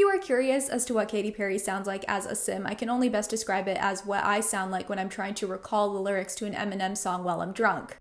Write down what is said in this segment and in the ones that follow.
you are curious as to what Katy Perry sounds like as a sim, I can only best describe it as what I sound like when I'm trying to recall the lyrics to an Eminem song while I'm drunk.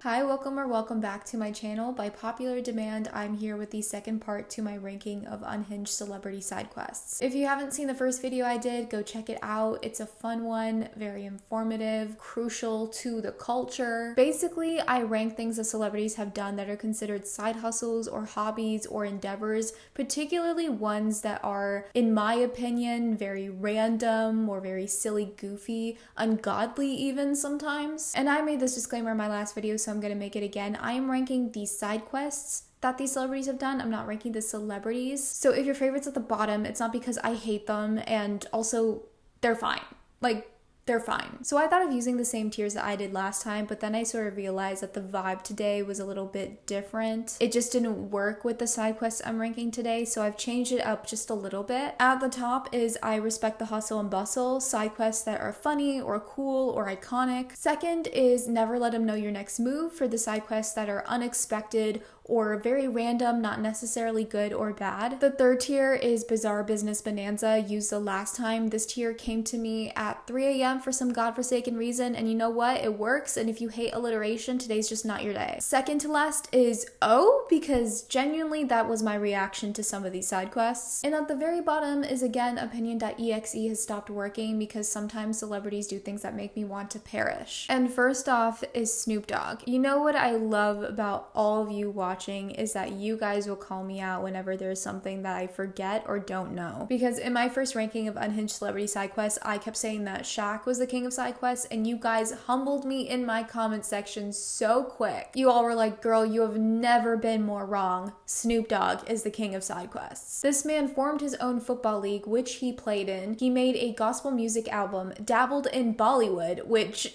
Hi, welcome back to my channel. By popular demand, I'm here with the second part to my ranking of unhinged celebrity side quests. If you haven't seen the first video I did, go check it out. It's a fun one, very informative, crucial to the culture. Basically, I rank things that celebrities have done that are considered side hustles or hobbies or endeavors, particularly ones that are, in my opinion, very random or very silly, goofy, ungodly even sometimes. And I made this disclaimer in my last video, so I'm gonna make it again. I am ranking these side quests that these celebrities have done. I'm not ranking the celebrities. So if your favorite's at the bottom, it's not because I hate them, and also they're fine. Like, they're fine. So I thought of using the same tiers that I did last time, but then I sort of realized that the vibe today was a little bit different. It just didn't work with the side quests I'm ranking today, so I've changed it up just a little bit. At the top is I respect the hustle and bustle, side quests that are funny or cool or iconic. Second is never let them know your next move, for the side quests that are unexpected or very random, not necessarily good or bad. The third tier is Bizarre Business Bonanza, used the last time. This tier came to me at 3 a.m. for some godforsaken reason, and you know what? It works, and if you hate alliteration, today's just not your day. Second to last is O, because genuinely that was my reaction to some of these side quests. And at the very bottom is again opinion.exe has stopped working because sometimes celebrities do things that make me want to perish. And first off is Snoop Dogg. You know what I love about all of you watching is that you guys will call me out whenever there's something that I forget or don't know. Because in my first ranking of unhinged celebrity side quests, I kept saying that Shaq was the king of side quests, and you guys humbled me in my comment section so quick. You all were like, girl, you have never been more wrong. Snoop Dogg is the king of side quests. This man formed his own football league, which he played in. He made a gospel music album, dabbled in Bollywood, which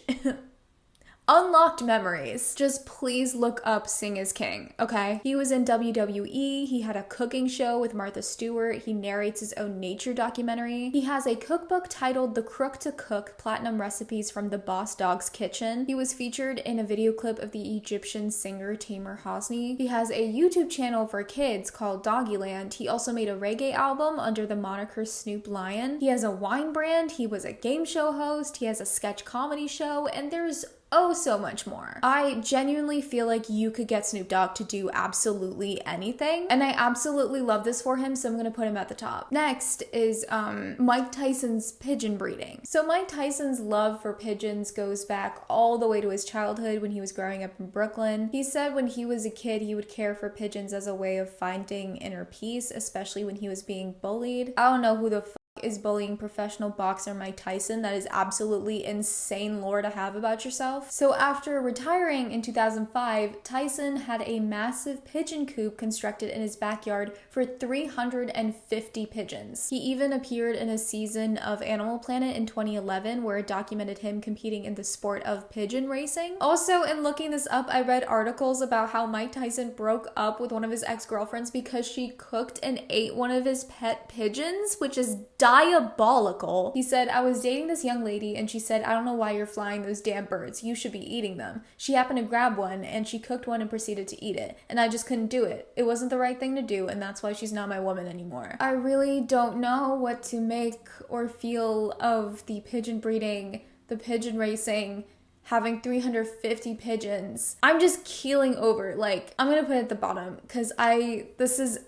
unlocked memories. Just please look up Sing is King, okay? He was in WWE, he had a cooking show with Martha Stewart, he narrates his own nature documentary, he has a cookbook titled The Crook to Cook, Platinum Recipes from the Boss Dog's Kitchen. He was featured in a video clip of the Egyptian singer Tamer Hosni. He has a YouTube channel for kids called Doggyland. He also made a reggae album under the moniker Snoop Lion. He has a wine brand, he was a game show host, he has a sketch comedy show, and there's so much more. I genuinely feel like you could get Snoop Dogg to do absolutely anything, and I absolutely love this for him, so I'm gonna put him at the top. Next is Mike Tyson's pigeon breeding. So Mike Tyson's love for pigeons goes back all the way to his childhood when he was growing up in Brooklyn. He said when he was a kid, he would care for pigeons as a way of finding inner peace, especially when he was being bullied. I don't know who the is bullying professional boxer Mike Tyson. That is absolutely insane lore to have about yourself. So after retiring in 2005, Tyson had a massive pigeon coop constructed in his backyard for 350 pigeons. He even appeared in a season of Animal Planet in 2011 where it documented him competing in the sport of pigeon racing. Also, in looking this up, I read articles about how Mike Tyson broke up with one of his ex-girlfriends because she cooked and ate one of his pet pigeons, which is diabolical. He said, I was dating this young lady and she said, I don't know why you're flying those damn birds. You should be eating them. She happened to grab one and she cooked one and proceeded to eat it. And I just couldn't do it. It wasn't the right thing to do, and that's why she's not my woman anymore. I really don't know what to make or feel of the pigeon breeding, the pigeon racing, having 350 pigeons. I'm just keeling over. Like, I'm gonna put it at the bottom because this is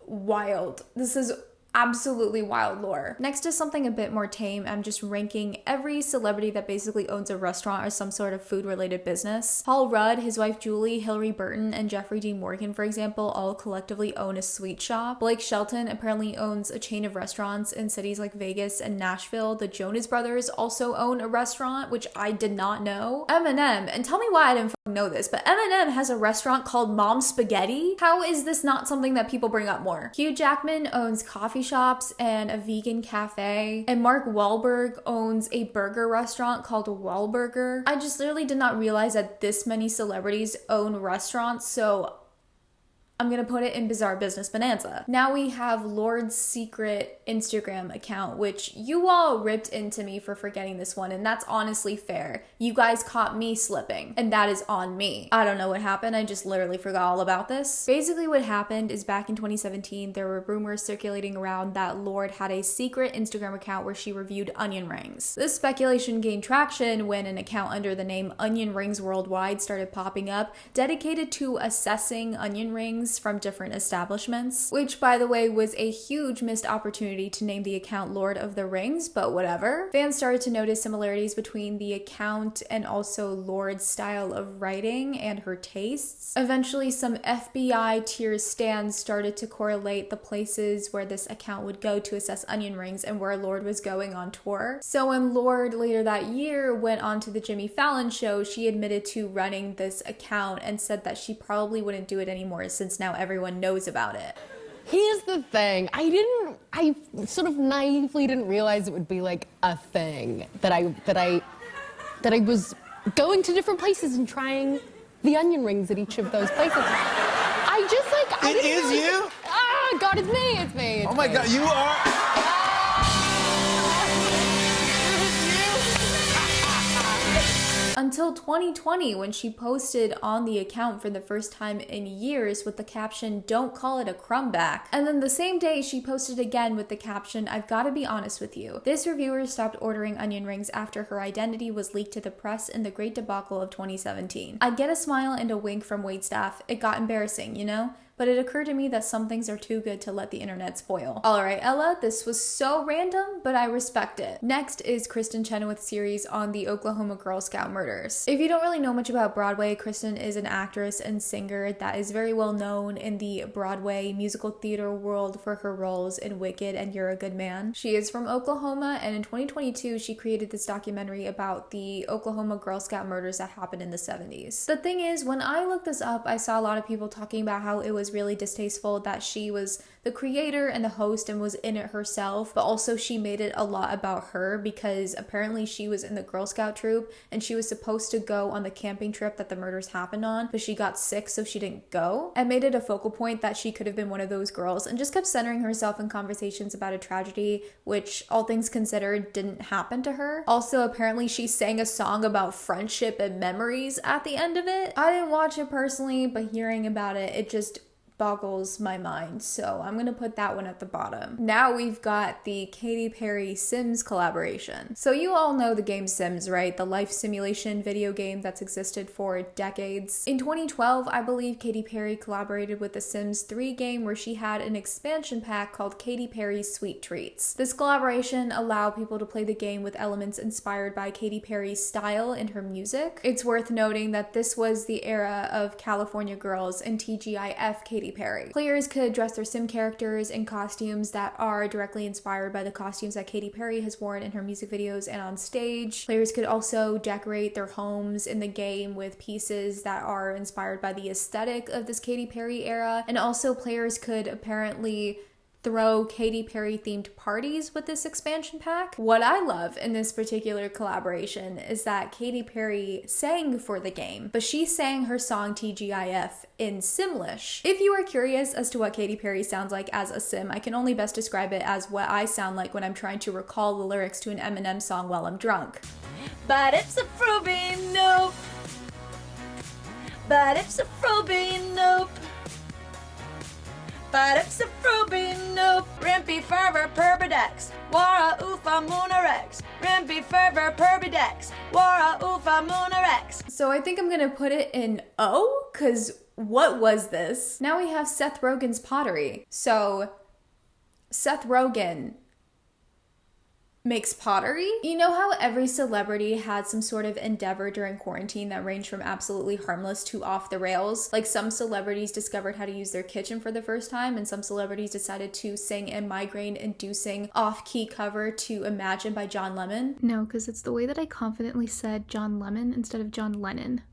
wild. This is absolutely wild lore. Next is something a bit more tame. I'm just ranking every celebrity that basically owns a restaurant or some sort of food related business. Paul Rudd, his wife Julie, Hillary Burton, and Jeffrey Dean Morgan, for example, all collectively own a sweet shop. Blake Shelton apparently owns a chain of restaurants in cities like Vegas and Nashville. The Jonas Brothers also own a restaurant, which I did not know. Eminem, and tell me why I didn't know this, but Eminem has a restaurant called Mom's Spaghetti. How is this not something that people bring up more? Hugh Jackman owns coffee shops and a vegan cafe, and Mark Wahlberg owns a burger restaurant called Wahlburger. I just literally did not realize that this many celebrities own restaurants, so I'm gonna put it in Bizarre Business Bonanza. Now we have Lorde's secret Instagram account, which you all ripped into me for forgetting this one, and that's honestly fair. You guys caught me slipping, and that is on me. I don't know what happened, I just literally forgot all about this. Basically what happened is back in 2017, there were rumors circulating around that Lorde had a secret Instagram account where she reviewed onion rings. This speculation gained traction when an account under the name Onion Rings Worldwide started popping up, dedicated to assessing onion rings from different establishments, which by the way was a huge missed opportunity to name the account Lord of the Rings, but whatever. Fans started to notice similarities between the account and also Lorde's style of writing and her tastes. Eventually, some FBI tier stands started to correlate the places where this account would go to assess onion rings and where Lorde was going on tour. So when Lorde later that year went on to the Jimmy Fallon show, she admitted to running this account and said that she probably wouldn't do it anymore since now everyone knows about it. Here's the thing. I sort of naively didn't realize it would be like a thing that I was going to different places and trying the onion rings at each of those places. I just like I It is really, you? Ah, God, it's me. It's me. It's oh my me. God, you are. Until 2020 when she posted on the account for the first time in years with the caption, "Don't call it a crumbback." And then the same day she posted again with the caption, "I've got to be honest with you. This reviewer stopped ordering onion rings after her identity was leaked to the press in the great debacle of 2017. I get a smile and a wink from waitstaff. It got embarrassing, you know? But it occurred to me that some things are too good to let the internet spoil." Alright, Ella, this was so random, but I respect it. Next is Kristen Chenoweth's series on the Oklahoma Girl Scout murders. If you don't really know much about Broadway, Kristen is an actress and singer that is very well known in the Broadway musical theater world for her roles in Wicked and You're a Good Man. She is from Oklahoma, and in 2022 she created this documentary about the Oklahoma Girl Scout murders that happened in the 70s. The thing is, when I looked this up, I saw a lot of people talking about how it was really distasteful that she was the creator and the host and was in it herself, but also she made it a lot about her because apparently she was in the Girl Scout troop and she was supposed to go on the camping trip that the murders happened on, but she got sick so she didn't go, and made it a focal point that she could have been one of those girls, and just kept centering herself in conversations about a tragedy which, all things considered, didn't happen to her. Also, apparently she sang a song about friendship and memories at the end of it. I didn't watch it personally, but hearing about it, it just boggles my mind, so I'm gonna put that one at the bottom. Now we've got the Katy Perry Sims collaboration. So you all know the game Sims, right? The life simulation video game that's existed for decades. In 2012, I believe Katy Perry collaborated with the Sims 3 game where she had an expansion pack called Katy Perry's Sweet Treats. This collaboration allowed people to play the game with elements inspired by Katy Perry's style and her music. It's worth noting that this was the era of California Girls and TGIF Katy Perry. Players could dress their sim characters in costumes that are directly inspired by the costumes that Katy Perry has worn in her music videos and on stage. Players could also decorate their homes in the game with pieces that are inspired by the aesthetic of this Katy Perry era, and also players could apparently throw Katy Perry themed parties with this expansion pack. What I love in this particular collaboration is that Katy Perry sang for the game, but she sang her song TGIF in Simlish. If you are curious as to what Katy Perry sounds like as a sim, I can only best describe it as what I sound like when I'm trying to recall the lyrics to an Eminem song while I'm drunk. But it's a fruby nope. But it's a fruby nope. But it's a fruby nope. Rimpy fervor perbidex. Wara oofa moonarex. Rimpy fervor perbidex. Wara oofa moonarex. So I think I'm gonna put it in O, cause what was this? Now we have Seth Rogen's pottery. So Seth Rogen makes pottery? You know how every celebrity had some sort of endeavor during quarantine that ranged from absolutely harmless to off the rails? Like some celebrities discovered how to use their kitchen for the first time, and some celebrities decided to sing a migraine-inducing off-key cover to Imagine by John Lemon. No, because it's the way that I confidently said John Lemon instead of John Lennon.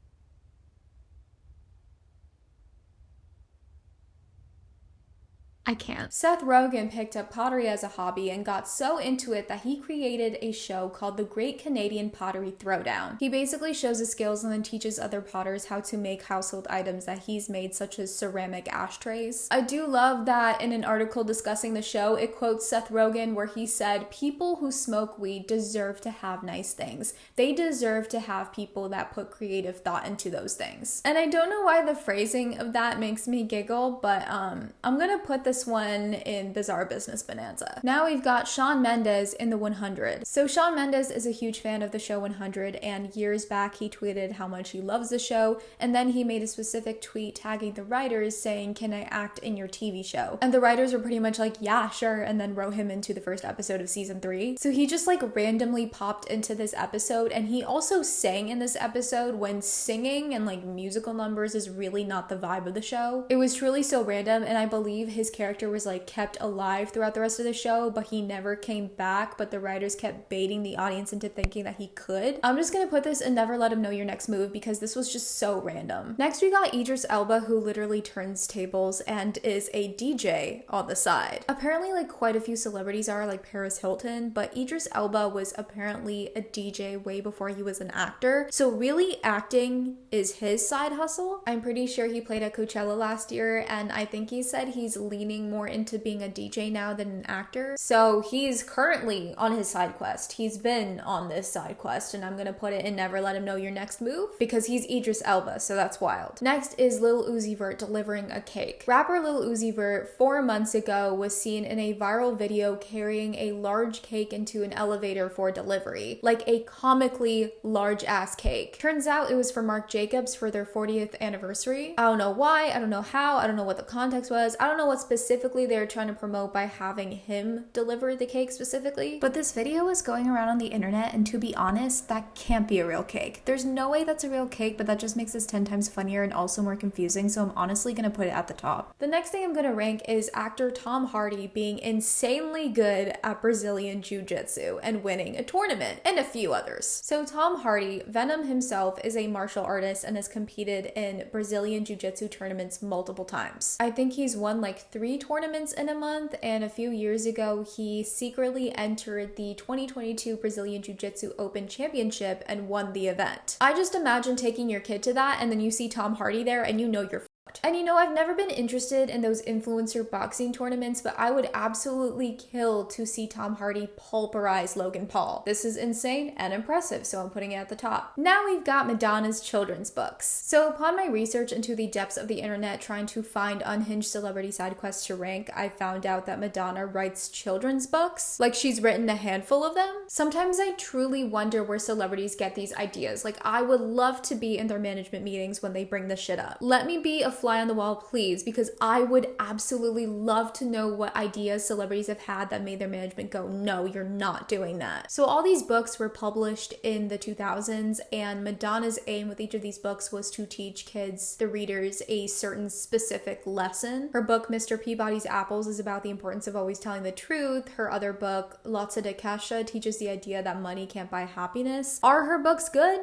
I can't. Seth Rogen picked up pottery as a hobby and got so into it that he created a show called The Great Canadian Pottery Throwdown. He basically shows his skills and then teaches other potters how to make household items that he's made, such as ceramic ashtrays. I do love that in an article discussing the show, it quotes Seth Rogen where he said, "People who smoke weed deserve to have nice things. They deserve to have people that put creative thought into those things." And I don't know why the phrasing of that makes me giggle, but I'm gonna put this one in Bizarre Business Bonanza. Now we've got Shawn Mendes in the 100. So Shawn Mendes is a huge fan of the show 100, and years back he tweeted how much he loves the show, and then he made a specific tweet tagging the writers saying, "Can I act in your TV show?" And the writers were pretty much like, "Yeah, sure," and then wrote him into the first episode of season 3. So he just like randomly popped into this episode, and he also sang in this episode when singing and like musical numbers is really not the vibe of the show. It was truly so random, and I believe his character was like kept alive throughout the rest of the show, but he never came back, but the writers kept baiting the audience into thinking that he could. I'm just gonna put this and never let him know your next move because this was just so random. Next we got Idris Elba, who literally turns tables and is a DJ on the side. Apparently like quite a few celebrities are, like Paris Hilton, but Idris Elba was apparently a DJ way before he was an actor, so really acting is his side hustle. I'm pretty sure he played at Coachella last year, and I think he said he's leaning more into being a DJ now than an actor. So he's currently on his side quest. He's been on this side quest, and I'm gonna put it in never let him know your next move because he's Idris Elba, so that's wild. Next is Lil Uzi Vert delivering a cake. Rapper Lil Uzi Vert 4 months ago was seen in a viral video carrying a large cake into an elevator for delivery, like a comically large ass cake. Turns out it was for Marc Jacobs for their 40th anniversary. I don't know why, I don't know how, I don't know what the context was, I don't know what specifically they were trying to promote by having him deliver the cake specifically, but this video was going around on the internet, and to be honest, that can't be a real cake. There's no way that's a real cake, but that just makes this 10 times funnier and also more confusing, so I'm honestly gonna put it at the top. The next thing I'm gonna rank is actor Tom Hardy being insanely good at Brazilian Jiu-Jitsu and winning a tournament, and a few others. So Tom Hardy, Venom himself, is a martial artist and has competed in Brazilian Jiu-Jitsu tournaments multiple times. I think he's won like 3 tournaments in a month, and a few years ago he secretly entered the 2022 Brazilian Jiu-Jitsu Open Championship and won the event. I just imagine taking your kid to that and then you see Tom Hardy there and you know you're and you know, I've never been interested in those influencer boxing tournaments, but I would absolutely kill to see Tom Hardy pulverize Logan Paul. This is insane and impressive, so I'm putting it at the top. Now we've got Madonna's children's books. So upon my research into the depths of the internet trying to find unhinged celebrity side quests to rank, I found out that Madonna writes children's books. Like, she's written a handful of them. Sometimes I truly wonder where celebrities get these ideas. Like, I would love to be in their management meetings when they bring this shit up. Let me be a fly on the wall, please, because I would absolutely love to know what ideas celebrities have had that made their management go, no, you're not doing that. So all these books were published in the 2000s, and Madonna's aim with each of these books was to teach kids, the readers, a certain specific lesson. Her book, Mr. Peabody's Apples, is about the importance of always telling the truth. Her other book, Lotsa de Caixa, teaches the idea that money can't buy happiness. Are her books good?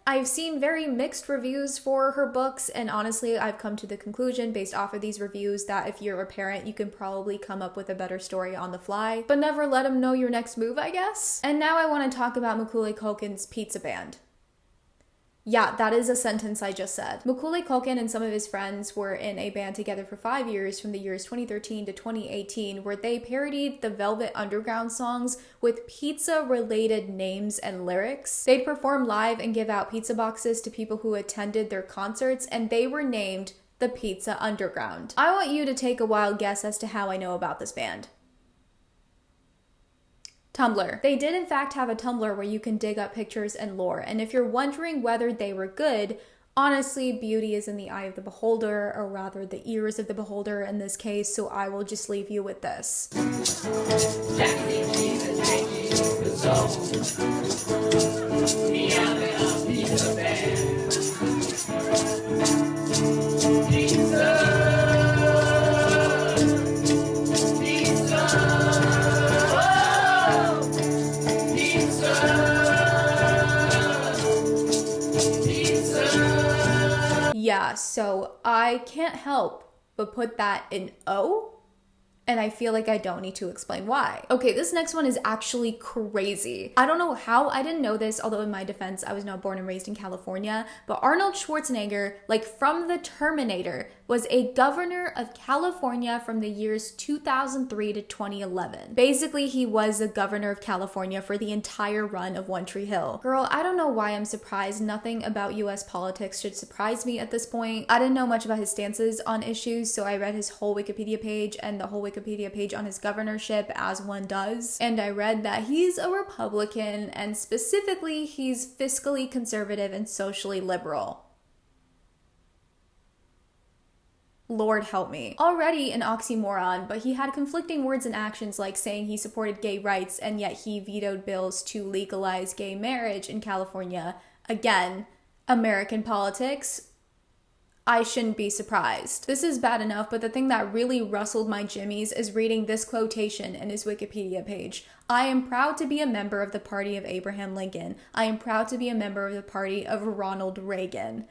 I've seen very mixed reviews for her books, and honestly, I've come to the conclusion based off of these reviews that if you're a parent, you can probably come up with a better story on the fly, but never let them know your next move, I guess. And now I want to talk about Macaulay Culkin's pizza band. Yeah, that is a sentence I just said. Macaulay Culkin and some of his friends were in a band together for 5 years from the years 2013 to 2018 where they parodied the Velvet Underground songs with pizza-related names and lyrics. They'd perform live and give out pizza boxes to people who attended their concerts, and they were named the Pizza Underground. I want you to take a wild guess as to how I know about this band. Tumblr. They did in fact have a Tumblr where you can dig up pictures and lore, and if you're wondering whether they were good, honestly, beauty is in the eye of the beholder, or rather the ears of the beholder in this case, so I will just leave you with this. Yeah, so I can't help but put that in O and I feel like I don't need to explain why. Okay, this next one is actually crazy. I don't know how I didn't know this, although in my defense, I was not born and raised in California, but Arnold Schwarzenegger, like from the Terminator, was a governor of California from the years 2003 to 2011. Basically, he was the governor of California for the entire run of One Tree Hill. Girl, I don't know why I'm surprised. Nothing about US politics should surprise me at this point. I didn't know much about his stances on issues, so I read his whole Wikipedia page and the whole Wikipedia page on his governorship, as one does. And I read that he's a Republican, and specifically, he's fiscally conservative and socially liberal. Lord help me. Already an oxymoron, but he had conflicting words and actions, like saying he supported gay rights and yet he vetoed bills to legalize gay marriage in California. Again, American politics. I shouldn't be surprised. This is bad enough, but the thing that really rustled my jimmies is reading this quotation in his Wikipedia page. I am proud to be a member of the party of Abraham Lincoln. I am proud to be a member of the party of Ronald Reagan.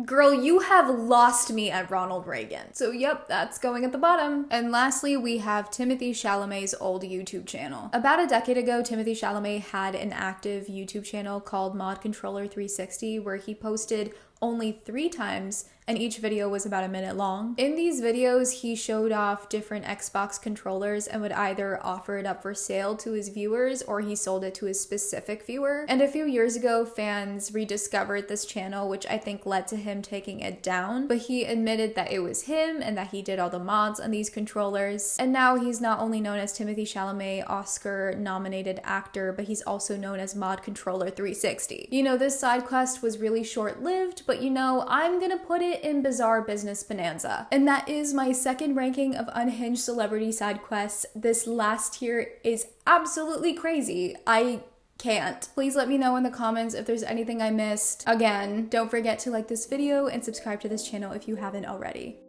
Girl, you have lost me at Ronald Reagan. So yep, that's going at the bottom. And lastly, we have Timothée Chalamet's old YouTube channel. About a decade ago, Timothée Chalamet had an active YouTube channel called Mod Controller 360 where he posted only 3 times, and each video was about a minute long. In these videos, he showed off different Xbox controllers and would either offer it up for sale to his viewers or he sold it to his specific viewer. And a few years ago, fans rediscovered this channel, which I think led to him taking it down, but he admitted that it was him and that he did all the mods on these controllers. And now he's not only known as Timothée Chalamet, Oscar-nominated actor, but he's also known as Mod Controller 360. You know, this side quest was really short-lived, but you know, I'm gonna put it in Bizarre Business Bonanza. And that is my second ranking of unhinged celebrity side quests. This last tier is absolutely crazy. I can't. Please let me know in the comments if there's anything I missed. Again, don't forget to like this video and subscribe to this channel if you haven't already.